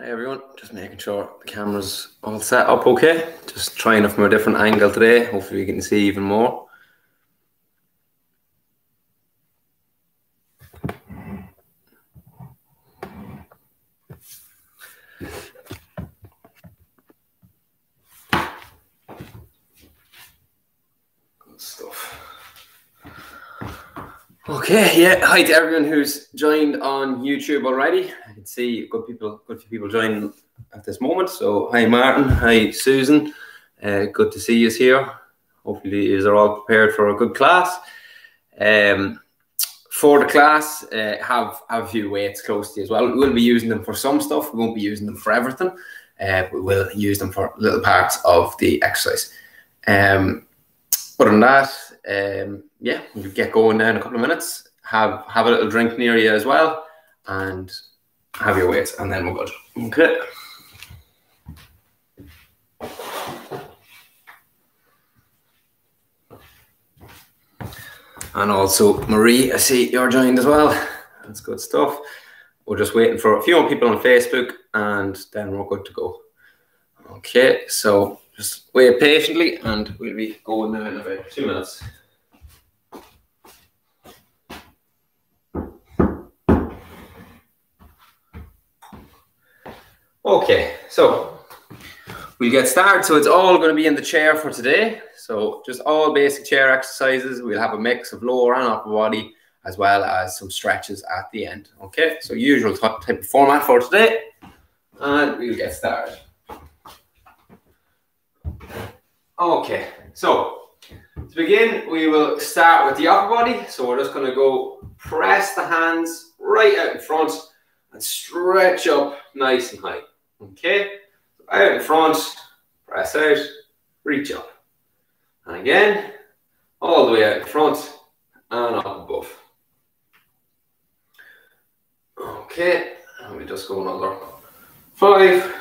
Hi everyone, just making sure the camera's all set up okay. Just trying it from a different angle today. Hopefully you can see even more. Good stuff. Okay, yeah, hi to everyone who's joined on YouTube already. I can see good few people joining at this moment. So hi Martin, hi Susan. Good to see you here. Hopefully you are all prepared for a good class. For the class, have a few weights close to you as well. We'll be using them for some stuff. We won't be using them for everything. We will use them for little parts of the exercise. Other than that, yeah, we'll get going now in a couple of minutes. Have a little drink near you as well, and have your weights, and then we're good. Okay. And also, Marie, I see you're joined as well. That's good stuff. We're just waiting for a few more people on Facebook, and then we're good to go. Okay, so just wait patiently, and we'll be going now in about 2 minutes. Okay, so we'll get started. So it's all going to be in the chair for today. So just all basic chair exercises. We'll have a mix of lower and upper body, as well as some stretches at the end. Okay, so usual type of format for today, and we'll get started. Okay, so to begin, we will start with the upper body. So we're just going to go press the hands right out in front and stretch up nice and high. Okay, so out in front, press out, reach up. And again, all the way out in front and up above. Okay, and we just go another 5,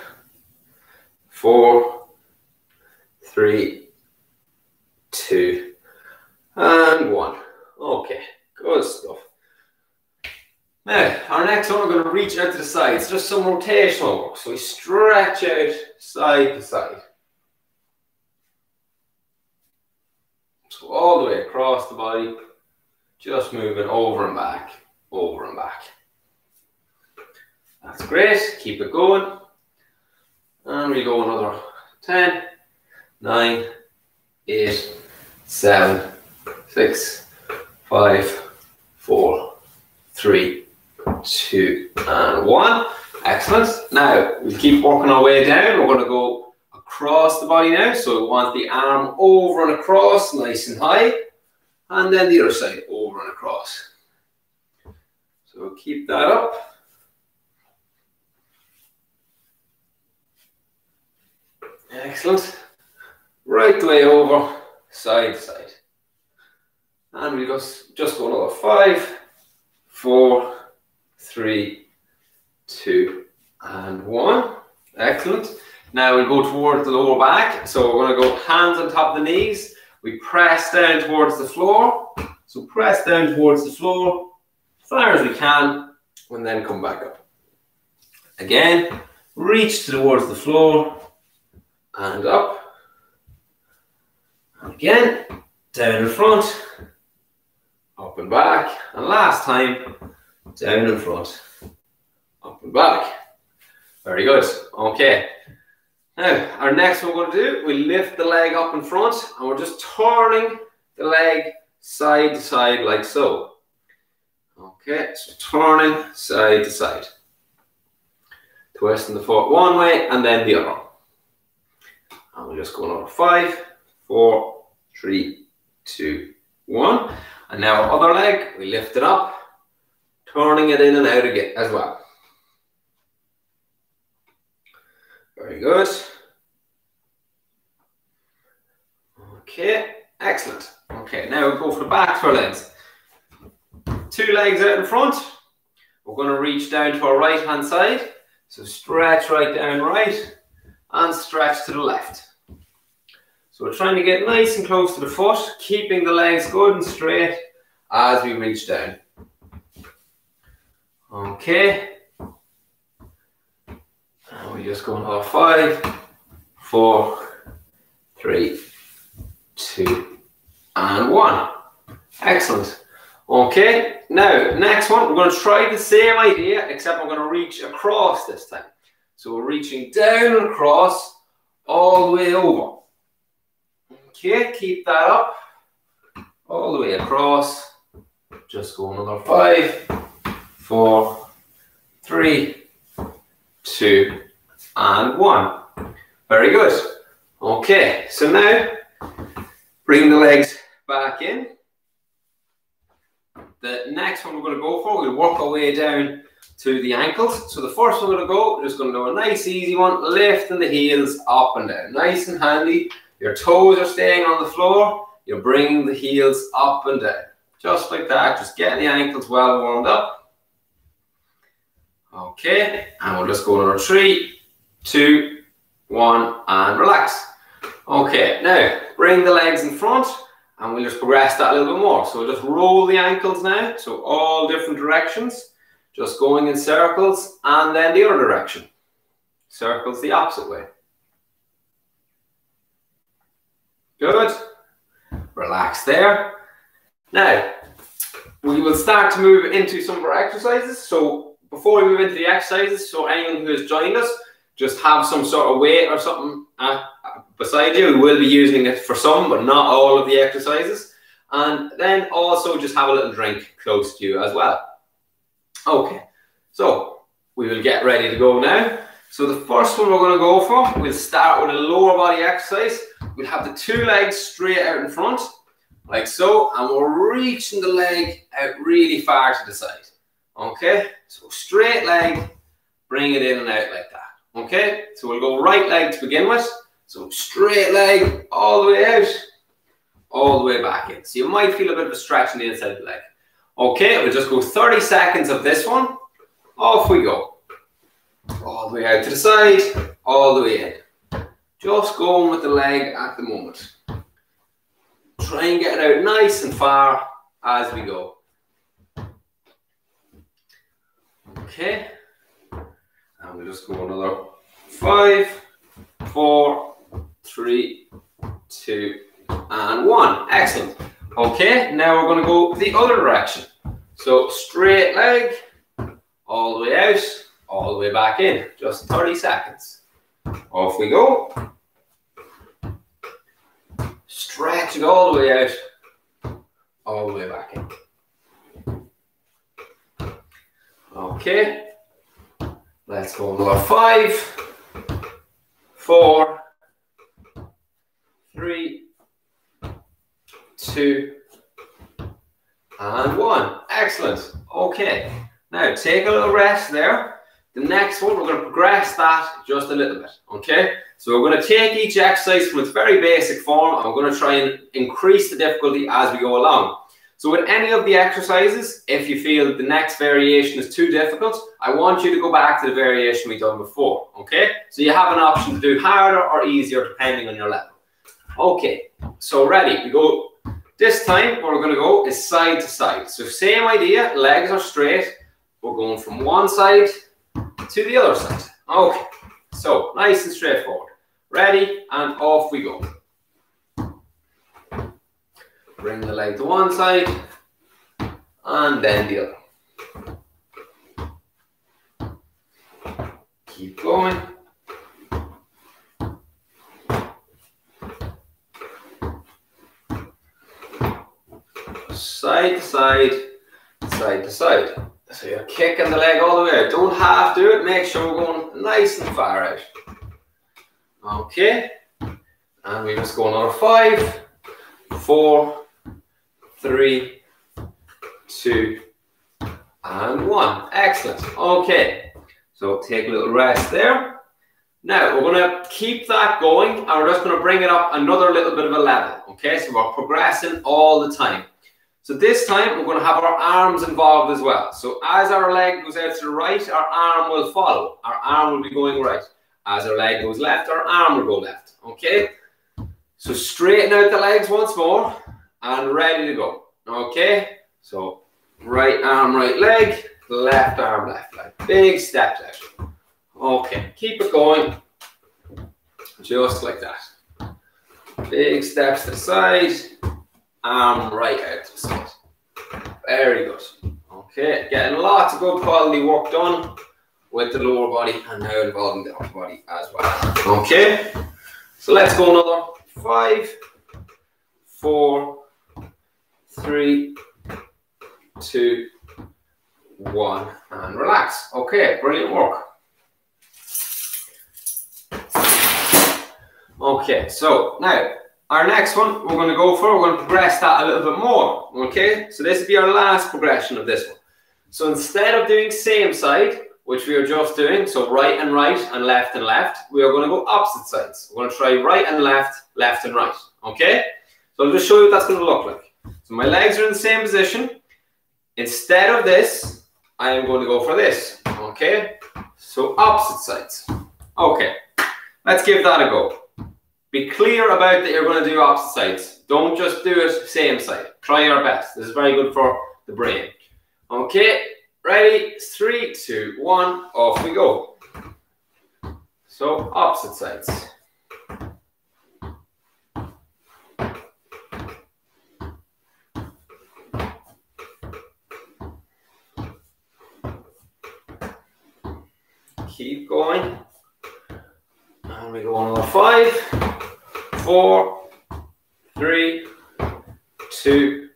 4, 3, 2, and 1. Okay, good stuff. Now, our next one, we're going to reach out to the sides, just some rotational work. So we stretch out side to side. So all the way across the body, just moving over and back, over and back. That's great, keep it going. And we go another 10, 9, 8, 7, 6, 5, 4, 3, 2, and 1. Excellent. Now we keep working our way down. We're going to go across the body now. So we want the arm over and across, nice and high, and then the other side over and across. So we'll keep that up. Excellent. Right the way over, side to side. And we just go another 5, 4, 3, 2, and 1. Excellent. Now we'll go towards the lower back. So we're going to go hands on top of the knees. We press down towards the floor. So press down towards the floor as far as we can, and then come back up. Again, reach towards the floor and up. And again, down in front, up and back. And last time, down in front, up and back. Very good. Okay. Now, our next one we're going to do, we lift the leg up in front, and we're just turning the leg side to side like so. Okay, so turning side to side. Twisting the foot one way and then the other. And we'll just go another 5, 4, 3, 2, 1. And now our other leg, we lift it up, turning it in and out again as well. Very good. Okay, excellent. Okay, now we'll go for the back for our legs. 2 legs out in front. We're going to reach down to our right hand side. So stretch right down right and stretch to the left. So we're trying to get nice and close to the foot, keeping the legs good and straight as we reach down. Okay. just go another 5, 4, 3, 2, and 1. Excellent. Okay, now next one, we're going to try the same idea, except I'm going to reach across this time. So we're reaching down and across all the way over. Okay, keep that up. All the way across. Just go another 5, 4, 3, 2, and 1. Very good. Okay, so now bring the legs back in. The next one we're going to go for, we'll work our way down to the ankles. So the first one we're going to go, we're just going to do a nice easy one, lifting the heels up and down. Nice and handy. Your toes are staying on the floor. You're bringing the heels up and down. Just like that, just getting the ankles well warmed up. Okay, and we'll just go another 3, 2, 1, and relax. Okay, now bring the legs in front. And we'll just progress that a little bit more. So we'll just roll the ankles now. So all different directions. Just going in circles. And then the other direction. Circles the opposite way. Good. Relax there. Now, we will start to move into some of our exercises. So before we move into the exercises, so anyone who has joined us, just have some sort of weight or something beside you. We will be using it for some, but not all of the exercises. And then also just have a little drink close to you as well. Okay, so we will get ready to go now. So the first one we're going to go for, we'll start with a lower body exercise. We'll have the 2 legs straight out in front, like so, and we're reaching the leg out really far to the side. Okay, so straight leg, bring it in and out like that. Okay, so we'll go right leg to begin with. So straight leg all the way out, all the way back in. So you might feel a bit of a stretch on the inside of the leg. Okay, we'll just go 30 seconds of this one. Off we go. All the way out to the side, all the way in. Just going with the leg at the moment. Try and get it out nice and far as we go. Okay. And we'll just go another 5, 4, 3, 2, and 1. Excellent. Okay, now we're going to go the other direction. So straight leg, all the way out, all the way back in. Just 30 seconds. Off we go. Stretch it all the way out, all the way back in. Okay. Let's go another 5, 4, 3, 2, and 1. Excellent. Okay. Now take a little rest there. The next one, we're going to progress that just a little bit. Okay. So we're going to take each exercise from its very basic form, and we're going to try and increase the difficulty as we go along. So with any of the exercises, if you feel the next variation is too difficult, I want you to go back to the variation we've done before, okay? So you have an option to do harder or easier depending on your level. Okay, so ready, we go. This time, what we're gonna go is side to side. So same idea, legs are straight. We're going from one side to the other side. Okay, so nice and straightforward. Ready, and off we go. Bring the leg to one side, and then the other. Keep going. Side to side, side to side. So you're kicking the leg all the way out. Don't half do it, make sure we're going nice and far out. Okay, and we just go another 5, 4, 3, 2, and 1. Excellent. Okay, so take a little rest there. Now we're going to keep that going, and we're just going to bring it up another little bit of a level. Okay, so we're progressing all the time. So this time we're going to have our arms involved as well. So as our leg goes out to the right, our arm will follow. Our arm will be going right. As our leg goes left, our arm will go left. Okay, so straighten out the legs once more. And ready to go. Okay, so right arm, right leg, left arm, left leg. Big steps out. Okay, keep it going. Just like that. Big steps to the side. Arm right out to the side. Very good. Okay, getting lots of good quality work done with the lower body and now involving the upper body as well. Okay, so let's go another 5, 4, 3, 2, 1, and relax. Okay, brilliant work. Okay, so now our next one we're going to progress that a little bit more. Okay, so this will be our last progression of this one. So instead of doing same side, which we are just doing, so right and left, we are going to go opposite sides. We're going to try right and left and right. Okay, so I'll just show you what that's going to look like. So my legs are in the same position. Instead of this, I am going to go for this. Okay, so opposite sides. Okay, let's give that a go. Be clear about that you're going to do opposite sides. Don't just do it same side. Try your best. This is very good for the brain. Okay, ready? 3, 2, 1, off we go. So opposite sides. Keep going. And we go on another 5, 4, 3, 2,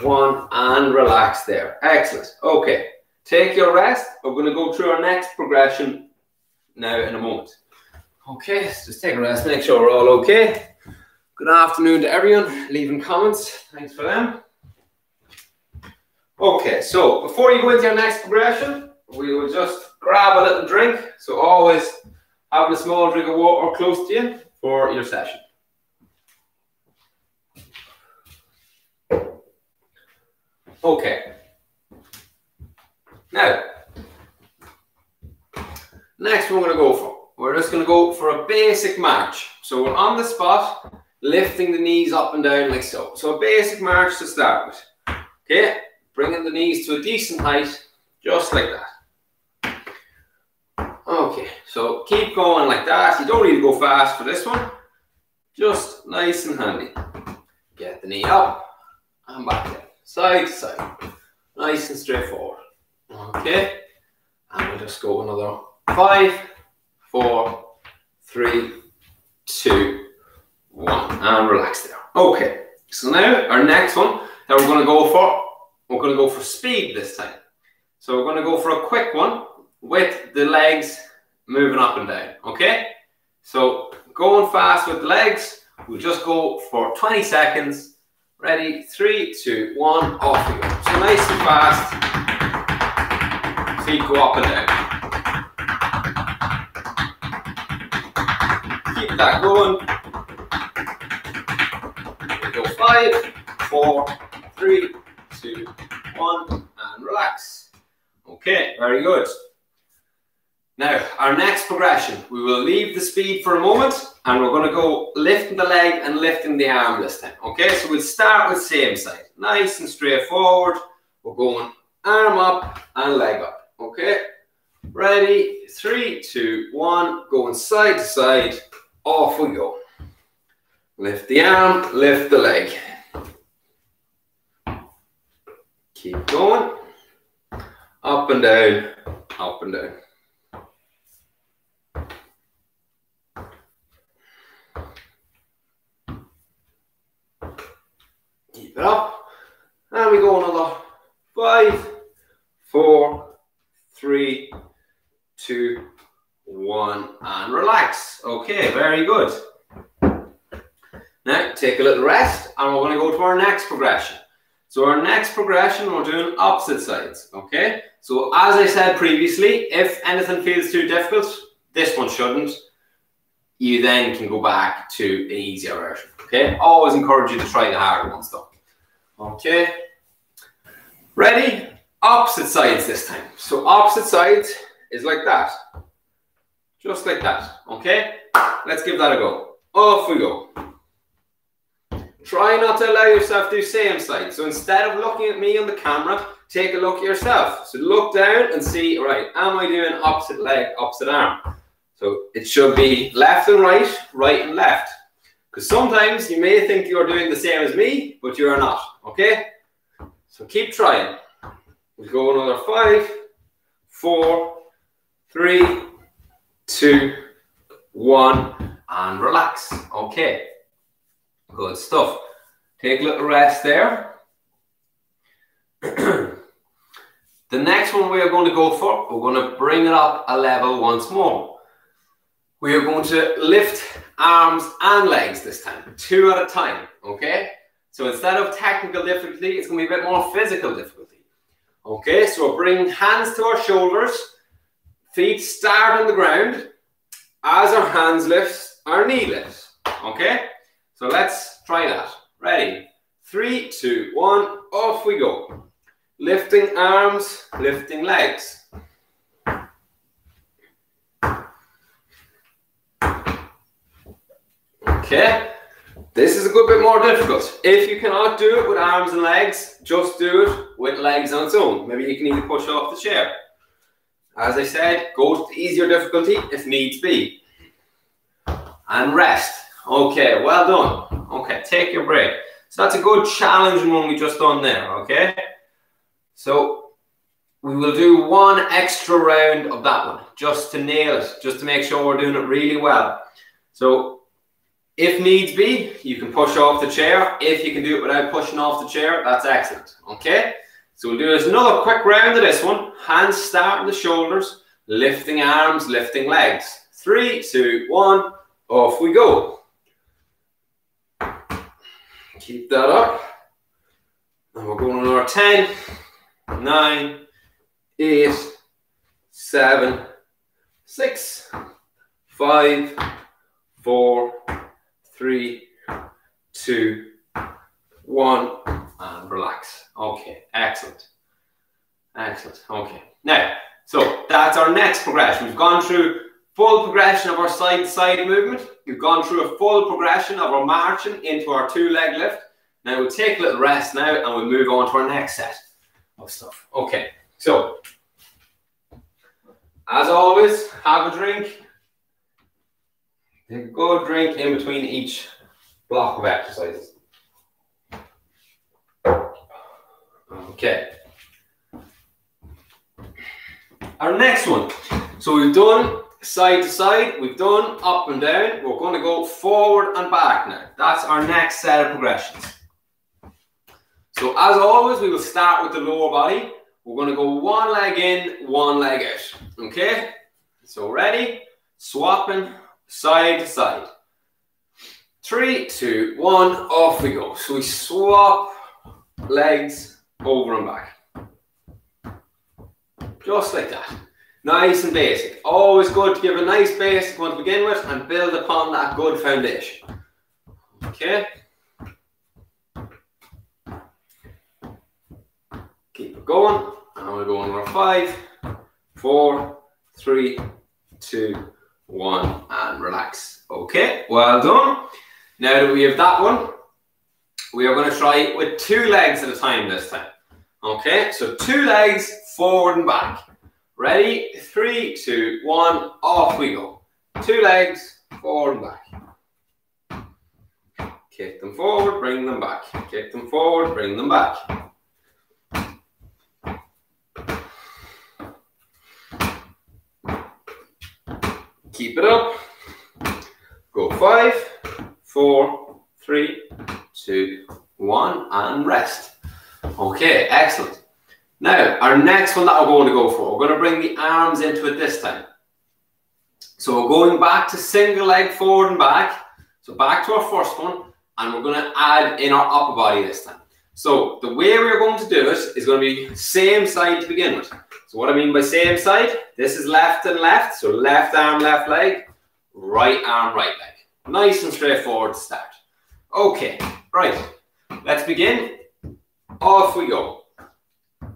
1, and relax there. Excellent. Okay, take your rest. We're going to go through our next progression now in a moment. Okay, just take a rest, make sure we're all okay. Good afternoon to everyone leaving comments. Thanks for them. Okay, so before you go into your next progression, we will just grab a little drink. So always having a small drink of water close to you for your session. Okay. Now, next we're going to go for. We're just going to go for a basic march. So we're on the spot, lifting the knees up and down like so. So a basic march to start with. Okay, bringing the knees to a decent height, just like that. Okay, so keep going like that. You don't need to go fast for this one. Just nice and handy. Get the knee up and back down. Side to side. Nice and straightforward. Okay, and we'll just go another 5, 4, 3, 2, 1, and relax there. Okay, so now our next one that we're going to go for speed this time. So we're going to go for a quick one with the legs moving up and down. Okay, so going fast with the legs, we'll just go for 20 seconds. Ready? 3, 2, 1, off we go. So nice and fast. Feet go up and down. Keep that going. We go 5, 4, 3, 2, 1, and relax. Okay, very good. Now, our next progression, we will leave the speed for a moment and we're going to go lifting the leg and lifting the arm this time. Okay, so we'll start with same side. Nice and straightforward. We're going arm up and leg up. Okay, ready? 3, 2, 1, going side to side. Off we go. Lift the arm, lift the leg. Keep going. Up and down, up and down. Keep it up. And we go another 5, 4, 3, 2, 1, and relax. Okay, very good. Now take a little rest and we're going to go to our next progression. So our next progression, we're doing opposite sides. Okay, so as I said previously, if anything feels too difficult, this one shouldn't. You then can go back to an easier version. Okay, always encourage you to try the harder ones though. Okay, ready? Opposite sides this time. So opposite sides is like that. Just like that. Okay, let's give that a go. Off we go. Try not to allow yourself to do same side. So instead of looking at me on the camera, take a look at yourself. So look down and see, right, am I doing opposite leg, opposite arm? So it should be left and right, right and left. Because sometimes you may think you're doing the same as me, but you're not, okay? So keep trying. We'll go another 5, 4, 3, 2, 1, and relax. Okay, good stuff. Take a little rest there. The next one we are going to go for, we're going to bring it up a level once more. We are going to lift arms and legs this time, 2 at a time, okay? So instead of technical difficulty, it's going to be a bit more physical difficulty. Okay, so we're bringing hands to our shoulders, feet start on the ground. As our hands lift, our knee lifts, okay? So let's try that. Ready? 3, 2, 1, off we go. Lifting arms, lifting legs. Okay, this is a good bit more difficult. If you cannot do it with arms and legs, just do it with legs on its own. Maybe you can even push off the chair. As I said, go to easier difficulty if needs be. And rest. Okay, well done. Okay, take your break. So that's a good challenging one we just done there, okay? So we will do one extra round of that one, just to nail it, just to make sure we're doing it really well. So if needs be, you can push off the chair. If you can do it without pushing off the chair, that's excellent, okay? So we'll do another quick round of this one. Hands start on the shoulders, lifting arms, lifting legs. 3, 2, 1, off we go. Keep that up. And we're going on our 10, 9, 8, 7, 6, 5, 4, 3, 2, 1, and relax. Okay, excellent. Excellent. Okay. Now, so that's our next progression. We've gone through full progression of our side-to-side movement. We've gone through a full progression of our marching into our 2-leg lift. Now we'll take a little rest now and we'll move on to our next set of stuff. Okay, so as always, have a drink. Take a good drink in between each block of exercises. Okay. Our next one. So we've done side to side, we've done up and down. We're going to go forward and back now. That's our next set of progressions. So as always, we will start with the lower body. We're going to go 1 leg in, 1 leg out. Okay? So ready? Swapping side to side. 3, 2, 1, off we go. So we swap legs over and back. Just like that. Nice and basic. Always good to give a nice basic one to begin with and build upon that good foundation. Okay? Keep it going. And we'll go on our 5, 4, 3, 2, 1, and relax. Okay, well done. Now that we have that one, we are going to try it with 2 legs at a time this time. Okay, so 2 legs forward and back. Ready? 3, 2, 1, off we go. 2 legs forward and back. Kick them forward, bring them back. Kick them forward, bring them back. Keep it up. Go 5, 4, 3, 2, 1, and rest. Okay, excellent. Now, our next one that we're going to go for, we're going to bring the arms into it this time. So we're going back to single leg forward and back. So back to our first one, and we're going to add in our upper body this time. So the way we're going to do it is going to be same side to begin with. So what I mean by same side, this is left and left. So left arm, left leg, right arm, right leg. Nice and straightforward to start. Okay, right. Let's begin. Off we go.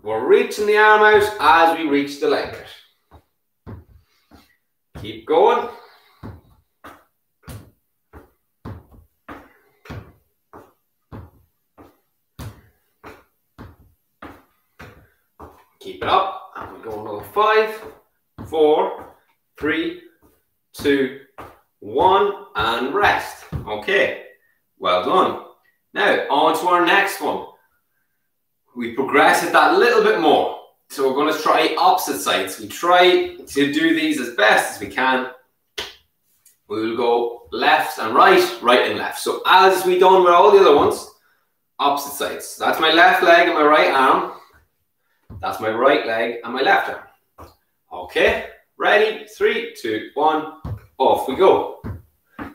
We're reaching the arm out as we reach the leg out. Keep going. Keep it up, and we go another 5, 4, 3, 2, 1, and rest. Okay, well done. Now, on to our next one. We progress it that little bit more. So we're going to try opposite sides. We try to do these as best as we can. We will go left and right, right and left. So as we done with all the other ones, opposite sides. So that's my left leg and my right arm. That's my right leg and my left arm. Okay, ready? 3, 2, 1, off we go.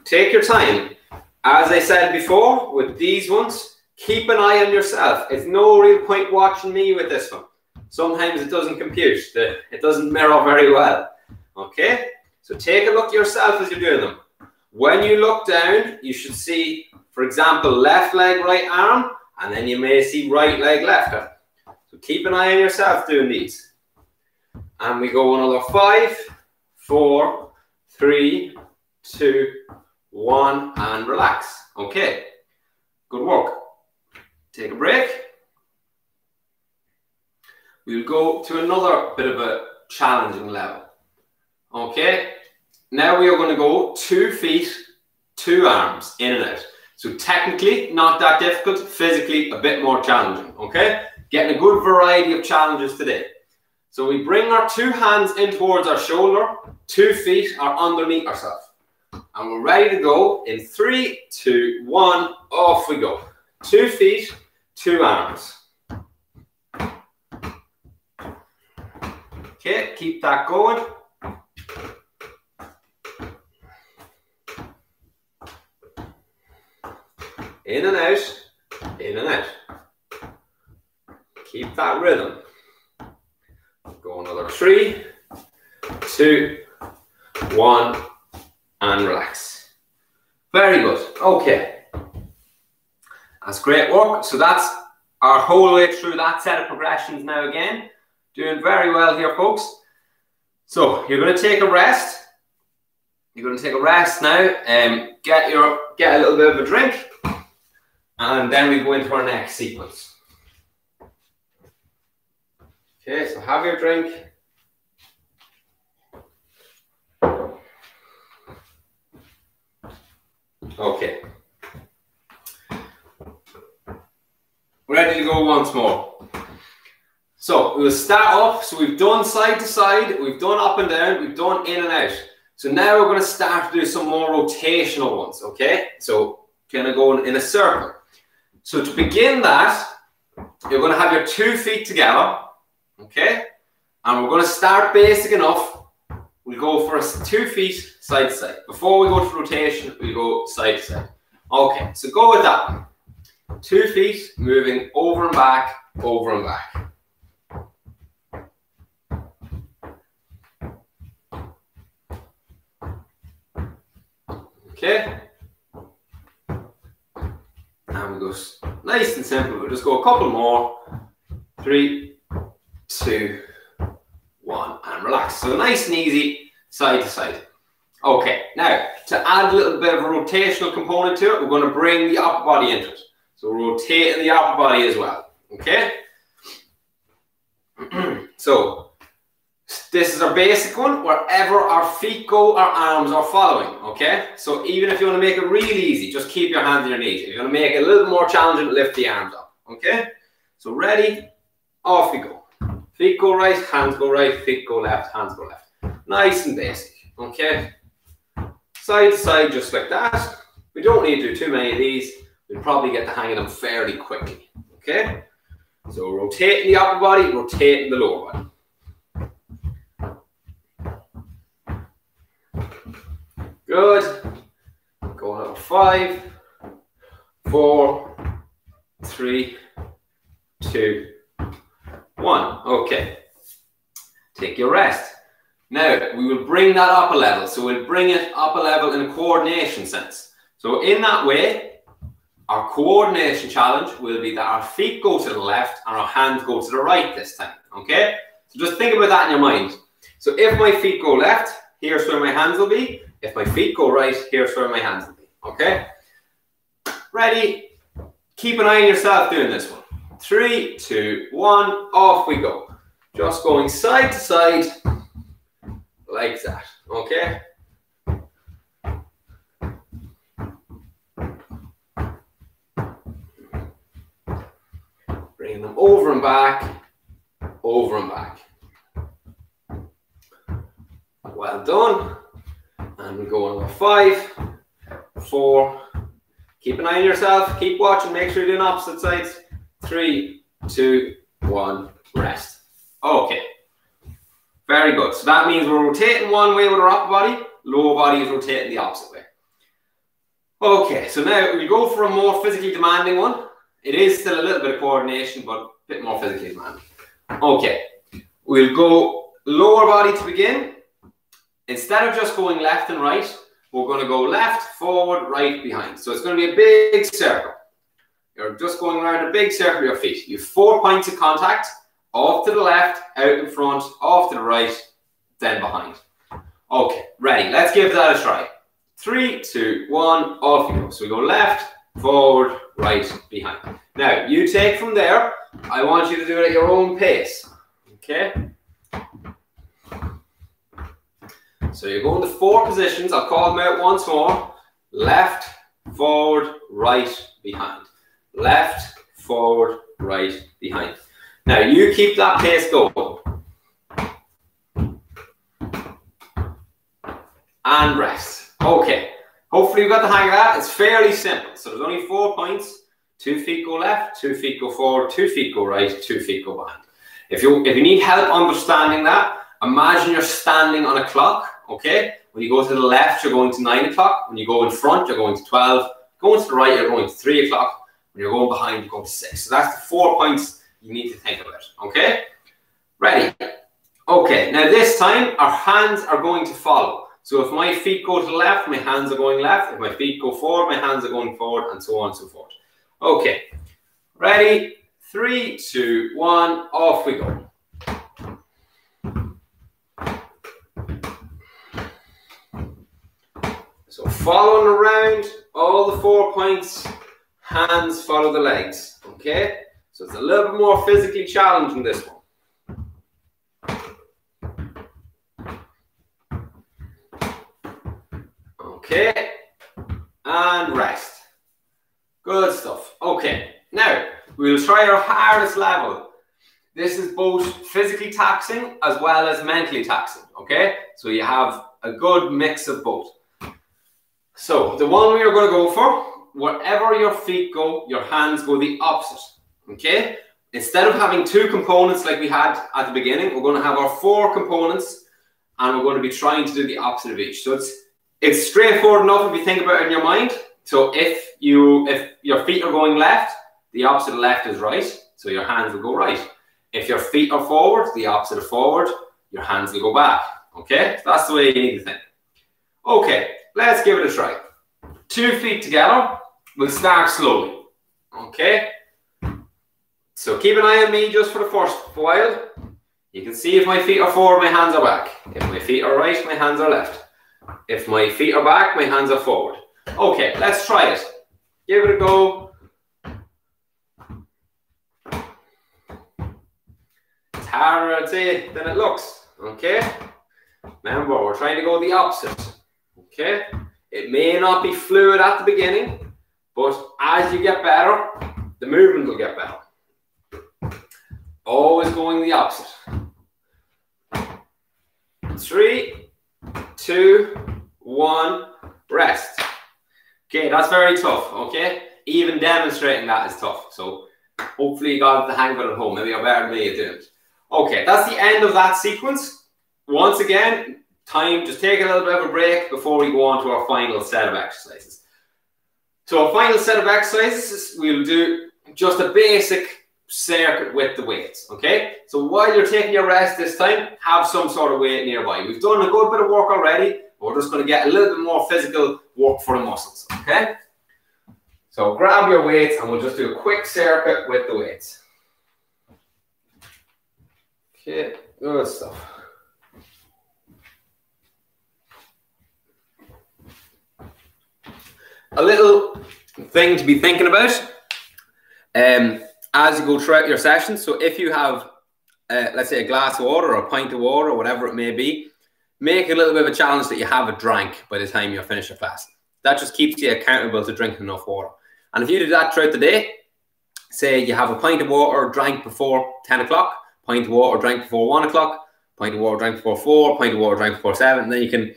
Take your time. As I said before, with these ones, keep an eye on yourself. It's no real point watching me with this one. Sometimes it doesn't compute. It doesn't mirror very well. Okay? So take a look at yourself as you're doing them. When you look down, you should see, for example, left leg, right arm, and then you may see right leg, left arm. So keep an eye on yourself doing these. And we go another 5, 4, 3, 2, 1, and relax. Okay. Good work. Take a break. We'll go to another bit of a challenging level. Okay, now we are going to go 2 feet, 2 arms, in and out. So technically, not that difficult, physically a bit more challenging, okay? Getting a good variety of challenges today. So we bring our 2 hands in towards our shoulder, 2 feet are underneath ourselves. And we're ready to go in 3, 2, 1, off we go. 2 feet, 2 arms. Okay, keep that going. In and out, in and out. Keep that rhythm. Go another 3, 2, 1, and relax. Very good. Okay. That's great work. So that's our whole way through that set of progressions now again. Doing very well here, folks. So you're going to take a rest. You're going to take a rest now and get a little bit of a drink. And then we go into our next sequence. Okay, so have your drink. Okay. Ready to go once more. So we'll start up. So we've done side to side, we've done up and down, we've done in and out. So now we're going to start to do some more rotational ones, okay? So kind of going in a circle. So to begin that, you're going to have your 2 feet together, okay? And we're going to start basic enough. We'll go for 2 feet side to side. Before we go to rotation, we'll go side to side. Okay, so go with that. 2 feet moving over and back, over and back. Okay, and we go nice and simple. We'll just go a couple more. 3, 2, 1, and relax. So nice and easy, side to side. Okay, now to add a little bit of a rotational component to it, we're going to bring the upper body into it. So rotating the upper body as well. Okay, so this is our basic one. Wherever our feet go, our arms are following, okay? So even if you want to make it really easy, just keep your hands on your knees. If you want to make it a little more challenging, lift the arms up, okay? So ready, off we go. Feet go right, hands go right, feet go left, hands go left. Nice and basic, okay? Side to side, just like that. We don't need to do too many of these. We'll probably get the hang of them fairly quickly, okay? So rotating the upper body, rotating the lower body. Good. Go another 5, 4, 3, 2, 1. Okay. Take your rest. Now, we will bring that up a level. So we'll bring it up a level in a coordination sense. So in that way, our coordination challenge will be that our feet go to the left and our hands go to the right this time. Okay? So just think about that in your mind. So if my feet go left, here's where my hands will be. If my feet go right, here's where my hands will be. Okay? Ready? Keep an eye on yourself doing this one. 3, 2, 1, off we go. Just going side to side like that, okay? Bringing them over and back, over and back. Well done. And we go on number 5, 4. Keep an eye on yourself. Keep watching. Make sure you're doing opposite sides. 3, 2, 1. Rest. Okay. Very good. So that means we're rotating one way with our upper body. Lower body is rotating the opposite way. Okay. So now we go for a more physically demanding one. It is still a little bit of coordination, but a bit more physically demanding. Okay. We'll go lower body to begin. Instead of just going left and right, we're going to go left, forward, right, behind. So it's going to be a big circle. You're just going around a big circle with your feet. You have 4 points of contact. Off to the left, out in front, off to the right, then behind. Okay, ready. Let's give that a try. 3, 2, 1, off you go. So we go left, forward, right, behind. Now, you take from there. I want you to do it at your own pace. Okay? So you're going to 4 positions. I'll call them out once more. Left, forward, right, behind. Left, forward, right, behind. Now you keep that pace going. And rest. Okay. Hopefully you've got the hang of that. It's fairly simple. So there's only 4 points. 2 feet go left, 2 feet go forward, 2 feet go right, 2 feet go behind. If you need help understanding that, imagine you're standing on a clock. Okay, when you go to the left, you're going to 9 o'clock. When you go in front, you're going to 12. Going to the right, you're going to 3 o'clock. When you're going behind, you're going to 6. So that's the 4 points you need to think about. Okay, ready? Okay, now this time our hands are going to follow. So if my feet go to the left, my hands are going left. If my feet go forward, my hands are going forward, and so on and so forth. Okay, ready? 3, 2, 1, off we go. So following around all the 4 points, hands follow the legs, okay? So it's a little bit more physically challenging, this one. Okay, and rest. Good stuff. Okay, now we'll try our hardest level. This is both physically taxing as well as mentally taxing, okay? So you have a good mix of both. So the one we are going to go for, wherever your feet go, your hands go the opposite, okay? Instead of having 2 components like we had at the beginning, we're going to have our 4 components and we're going to be trying to do the opposite of each. So it's straightforward enough if you think about it in your mind. So if your feet are going left, the opposite of left is right, so your hands will go right. If your feet are forward, the opposite of forward, your hands will go back, okay? So that's the way you need to think. Okay. Let's give it a try. 2 feet together. We'll start slowly. Okay? So keep an eye on me just for the first while. You can see if my feet are forward, my hands are back. If my feet are right, my hands are left. If my feet are back, my hands are forward. Okay, let's try it. Give it a go. It's harder, I'd say, than it looks. Okay? Remember, we're trying to go the opposite. Okay, it may not be fluid at the beginning, but as you get better, the movement will get better. Always going the opposite. 3, 2, 1, rest. Okay, that's very tough, okay? Even demonstrating that is tough. So hopefully you got the hang of it at home. Maybe you're better than me at doing it. Okay, that's the end of that sequence. Once again, just take a little bit of a break before we go on to our final set of exercises. So our final set of exercises, we'll do just a basic circuit with the weights, okay? So while you're taking your rest this time, have some sort of weight nearby. We've done a good bit of work already, but we're just going to get a little bit more physical work for the muscles, okay? So grab your weights and we'll just do a quick circuit with the weights. Okay, good stuff. A little thing to be thinking about as you go throughout your session. So if you have let's say a glass of water or a pint of water or whatever it may be, make it a little bit of a challenge that you have it drank by the time you finish your class. That just keeps you accountable to drinking enough water. And if you do that throughout the day, say you have a pint of water drank before 10 o'clock, pint of water drank before 1 o'clock, pint of water drank before 4, pint of water drank before 7, and then you can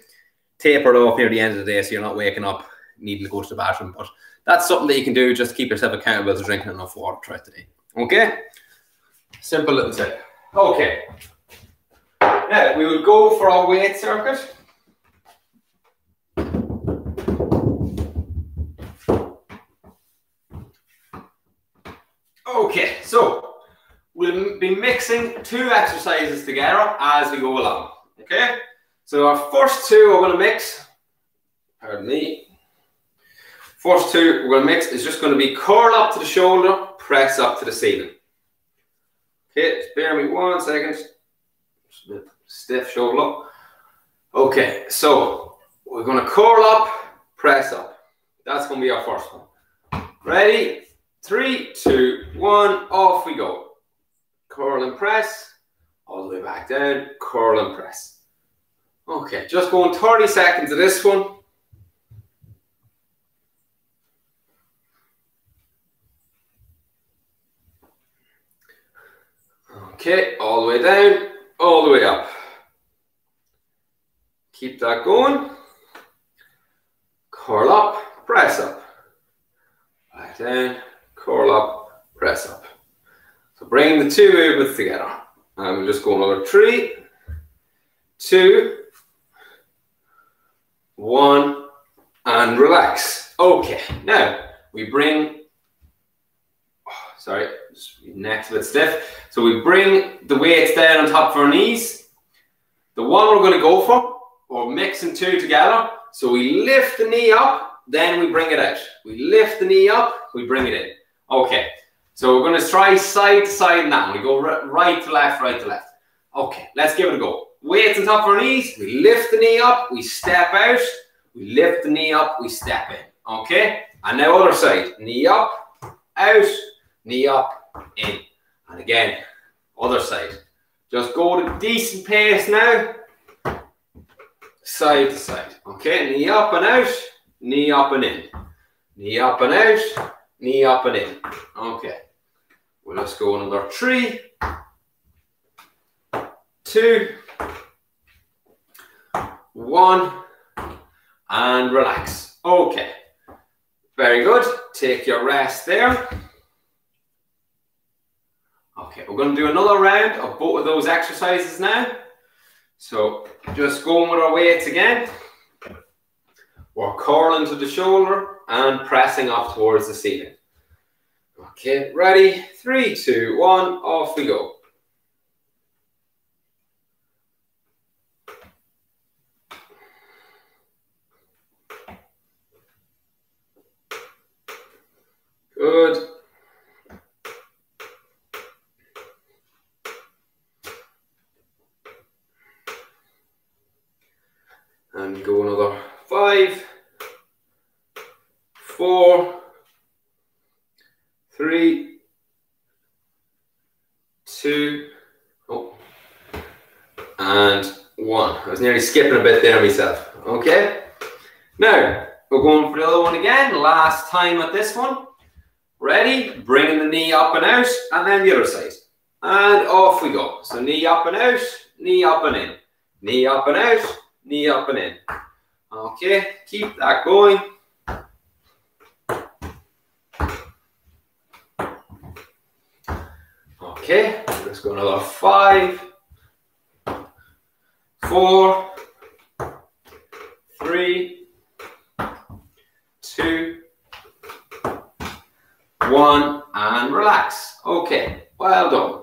taper it off near the end of the day so you're not waking up needing to go to the bathroom. But that's something that you can do just to keep yourself accountable to drinking enough water throughout the day. Okay? Simple little tip. Okay. Now, we will go for our weight circuit. Okay, so we'll be mixing 2 exercises together as we go along. Okay? So our first 2 we're going to mix, pardon me, first 2 we're going to mix is just going to be curl up to the shoulder, press up to the ceiling. Okay, just bear me 1 second. Just a bit stiff shoulder. Okay, so we're going to curl up, press up. That's going to be our first one. Ready? 3, 2, 1, off we go. Curl and press, all the way back down, curl and press. Okay, just going 30 seconds of this one. Okay, all the way down, all the way up. Keep that going. Curl up, press up. Back down, curl up, press up. So bring the 2 movements together. And we'll just go another 3, 2, 1, and relax. Okay, now we bring, neck's a bit stiff. So we bring the weights down on top of our knees. The one we're going to go for, we're mixing 2 together. So we lift the knee up, then we bring it out. We lift the knee up, we bring it in. Okay, so we're going to try side to side now. We go right to left, right to left. Okay, let's give it a go. Weights on top of our knees, we lift the knee up, we step out, we lift the knee up, we step in. Okay, and now other side. Knee up, out, knee up, in. And again, other side. Just go at a decent pace now. Side to side. Okay, knee up and out, knee up and in. Knee up and out, knee up and in. Okay. We'll just go another 3, 2, 1, and relax. Okay. Very good. Take your rest there. Okay, we're going to do another round of both of those exercises now. So just going with our weights again. We're curling to the shoulder and pressing up towards the ceiling. Okay, ready? 3, 2, 1, off we go. Good. And go another 5, 4, 3, 2, and 1. I was nearly skipping a bit there myself. Okay. Now we're going for the other one again. Last time at this one. Ready? Bringing the knee up and out, and then the other side. And off we go. So knee up and out, knee up and in. Knee up and out, knee up and in. Okay, keep that going. Okay, let's go another 5, 4, 3, 2, 1, and relax. Okay, well done.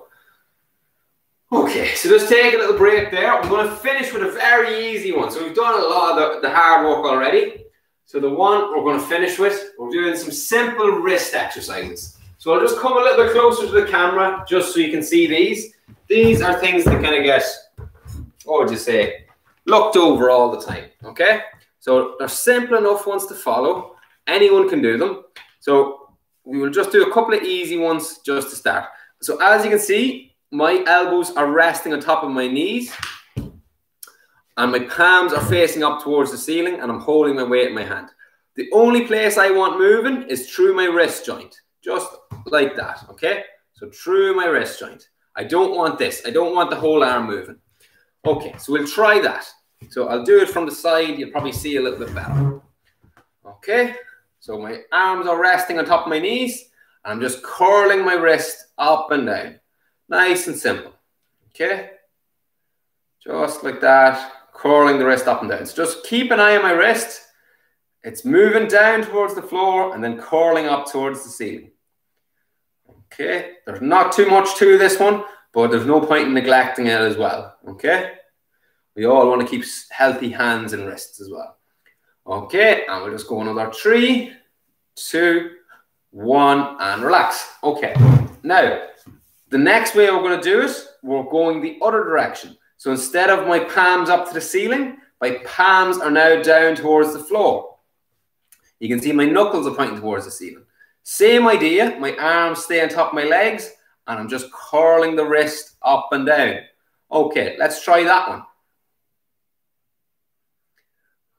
Okay, so just take a little break there. I'm going to finish with a very easy one. So we've done a lot of the hard work already. So the one we're going to finish with, we're doing some simple wrist exercises. So I'll just come a little bit closer to the camera just so you can see these. These are things that kind of get, what would you say, looked over all the time, okay? So they're simple enough ones to follow. Anyone can do them. So we will just do a couple of easy ones just to start. So as you can see, my elbows are resting on top of my knees and my palms are facing up towards the ceiling and I'm holding my weight in my hand. The only place I want moving is through my wrist joint, just like that, okay? So through my wrist joint. I don't want this. I don't want the whole arm moving. Okay, so we'll try that. So I'll do it from the side. You'll probably see a little bit better. Okay, so my arms are resting on top of my knees. And I'm just curling my wrist up and down. Nice and simple. Okay, just like that. Curling the wrist up and down. So just keep an eye on my wrist. It's moving down towards the floor and then curling up towards the ceiling. Okay, there's not too much to this one, but there's no point in neglecting it as well. Okay, we all want to keep healthy hands and wrists as well. Okay, and we'll just go another 3, 2, 1, and relax. Okay, now the next way we're going to do it, we're going the other direction. So instead of my palms up to the ceiling, my palms are now down towards the floor. You can see my knuckles are pointing towards the ceiling. Same idea, my arms stay on top of my legs and I'm just curling the wrist up and down. Okay, let's try that one.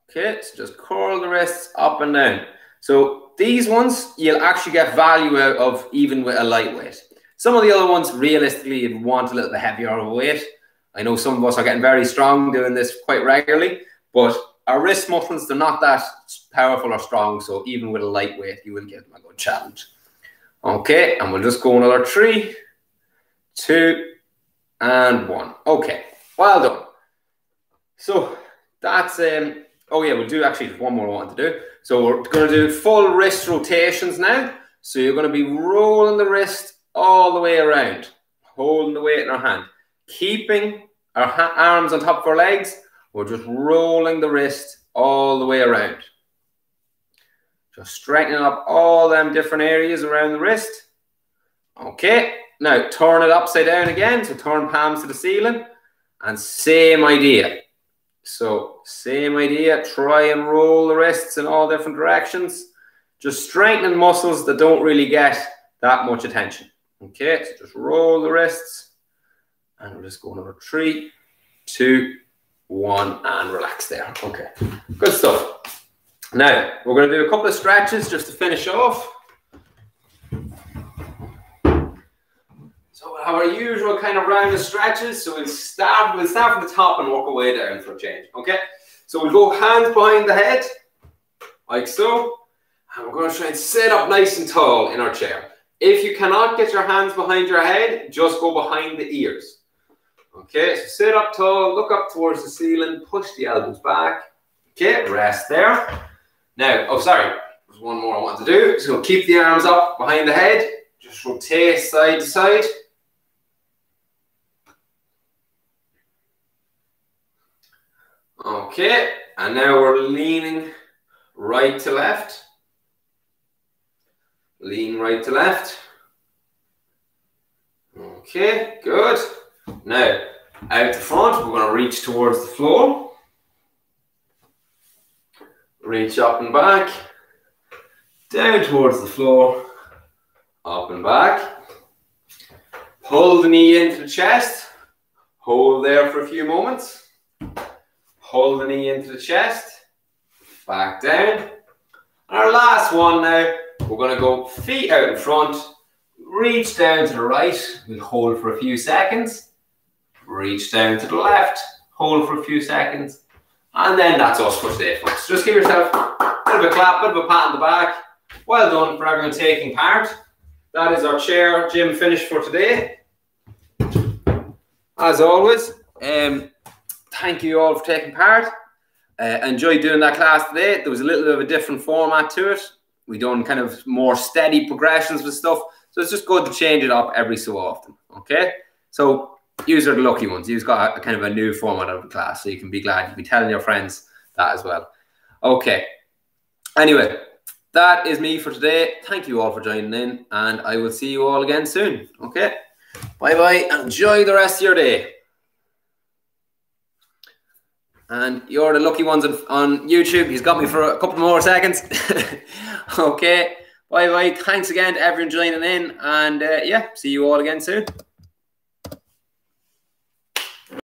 Okay, so just curl the wrists up and down. So these ones, you'll actually get value out of even with a light weight. Some of the other ones, realistically, you'd want a little bit heavier of a weight. I know some of us are getting very strong doing this quite regularly, but our wrist muscles, they're not that powerful or strong, so even with a light weight, you will give them a good challenge. Okay, and we'll just go another 3, 2, and 1. Okay, well done. So that's, oh yeah, we'll do actually one more I want to do. So we're going to do full wrist rotations now. So you're going to be rolling the wrist all the way around, holding the weight in our hand, keeping our arms on top of our legs. We're just rolling the wrist all the way around. Just straightening up all them different areas around the wrist. Okay, now turn it upside down again. So turn palms to the ceiling and same idea. So same idea, try and roll the wrists in all different directions. Just strengthening muscles that don't really get that much attention. Okay, so just roll the wrists and we'll just go another 3, 2, 1 and relax there. Okay, good stuff. Now we're going to do a couple of stretches just to finish off. So we'll have our usual kind of round of stretches. So we'll start from the top and work our way down for a change. Okay, so we'll go hands behind the head like so, and we're going to try and sit up nice and tall in our chair. If you cannot get your hands behind your head, just go behind the ears. Okay, so sit up tall, look up towards the ceiling, push the elbows back. Okay, rest there. Now, oh sorry, there's one more I want to do. So keep the arms up behind the head, just rotate side to side. Okay, and now we're leaning right to left. Lean right to left. Okay, good. Now, out the front, we're going to reach towards the floor. Reach up and back. Down towards the floor. Up and back. Pull the knee into the chest. Hold there for a few moments. Pull the knee into the chest. Back down. And our last one now, we're going to go feet out in front. Reach down to the right. We'll hold for a few seconds. Reach down to the left, hold for a few seconds, and then that's us for today, folks. Just give yourself a bit of a clap, a bit of a pat on the back. Well done for everyone taking part. That is our chair gym finish for today. As always, thank you all for taking part. Enjoyed doing that class today. There was a little bit of a different format to it. We done kind of more steady progressions with stuff, so it's just good to change it up every so often. Okay, so yous are the lucky ones. You've got a kind of a new format of the class, so you can be glad. You can be telling your friends that as well. Okay. Anyway, that is me for today. Thank you all for joining in, and I will see you all again soon. Okay. Bye-bye, and enjoy the rest of your day. And you're the lucky ones on YouTube. He's got me for a couple more seconds. Okay. Bye-bye. Thanks again to everyone joining in, and yeah, see you all again soon.